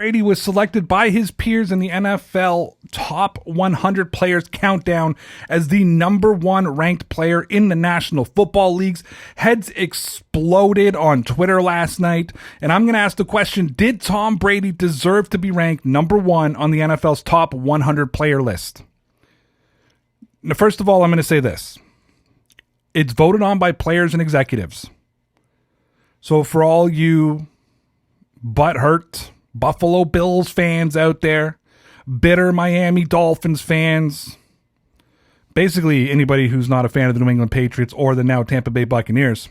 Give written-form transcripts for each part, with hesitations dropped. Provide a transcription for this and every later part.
Brady was selected by his peers in the NFL top 100 players countdown as the number one ranked player in the National Football Leagues. Heads exploded on Twitter last night, and I'm going to ask the question, did Tom Brady deserve to be ranked number one on the NFL's top 100 player list? Now, first of all, I'm going to say this. It's voted on by players and executives. So for all you butthurt Buffalo Bills fans out there, bitter Miami Dolphins fans, basically anybody who's not a fan of the New England Patriots or the now Tampa Bay Buccaneers.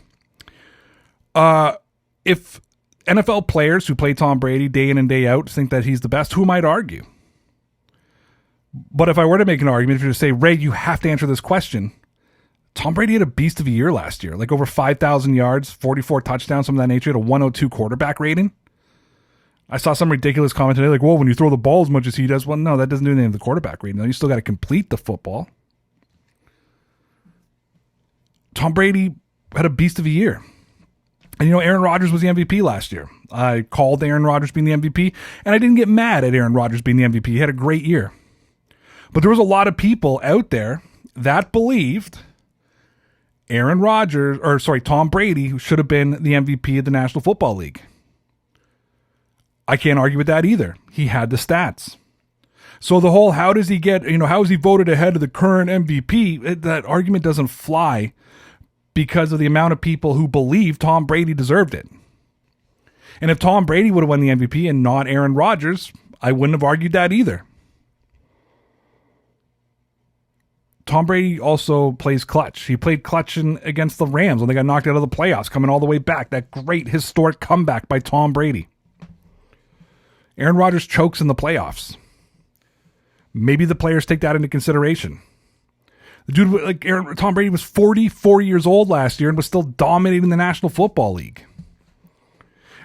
If NFL players who play Tom Brady day in and day out think that he's the best, who might argue? But if I were to make an argument, if you were to say, Ray, you have to answer this question. Tom Brady had a beast of a year last year, like over 5,000 yards, 44 touchdowns, some of that nature, at a 102 quarterback rating. I saw some ridiculous comment today, like, well, when you throw the ball as much as he does, well, no, that doesn't do anything to the quarterback rating. You still got to complete the football. Tom Brady had a beast of a year. And, Aaron Rodgers was the MVP last year. I called Aaron Rodgers being the MVP, and I didn't get mad at Aaron Rodgers being the MVP. He had a great year. But there was a lot of people out there that believed Tom Brady should have been the MVP of the National Football League. I can't argue with that either. He had the stats. So the whole, how is he voted ahead of the current MVP? That argument doesn't fly because of the amount of people who believe Tom Brady deserved it. And if Tom Brady would have won the MVP and not Aaron Rodgers, I wouldn't have argued that either. Tom Brady also plays clutch. He played clutch against the Rams when they got knocked out of the playoffs, coming all the way back. That great historic comeback by Tom Brady. Aaron Rodgers chokes in the playoffs. Maybe the players take that into consideration. The dude, Tom Brady was 44 years old last year and was still dominating the National Football League.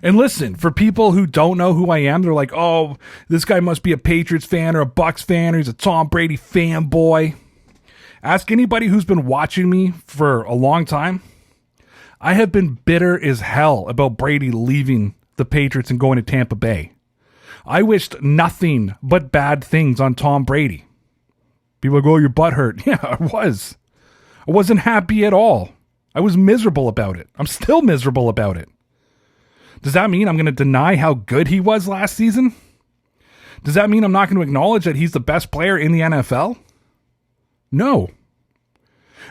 And listen, for people who don't know who I am, they're like, oh, this guy must be a Patriots fan or a Bucs fan or he's a Tom Brady fanboy. Ask anybody who's been watching me for a long time. I have been bitter as hell about Brady leaving the Patriots and going to Tampa Bay. I wished nothing but bad things on Tom Brady. People are like, oh, your butt hurt. Yeah, I was. I wasn't happy at all. I was miserable about it. I'm still miserable about it. Does that mean I'm going to deny how good he was last season? Does that mean I'm not going to acknowledge that he's the best player in the NFL? No.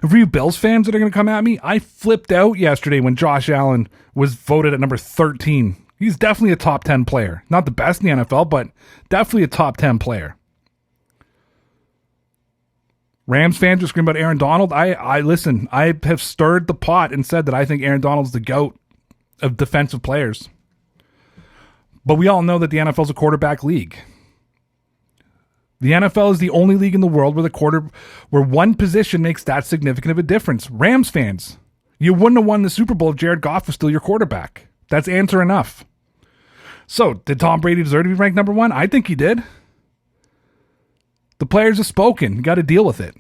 And for you Bills fans that are going to come at me, I flipped out yesterday when Josh Allen was voted at number 13. He's definitely a top 10 player. Not the best in the NFL, but definitely a top 10 player. Rams fans are screaming about Aaron Donald. I listen, I have stirred the pot and said that I think Aaron Donald's the GOAT of defensive players. But we all know that the NFL is a quarterback league. The NFL is the only league in the world where one position makes that significant of a difference. Rams fans, you wouldn't have won the Super Bowl if Jared Goff was still your quarterback. That's answer enough. So, did Tom Brady deserve to be ranked number one? I think he did. The players have spoken. You got to deal with it.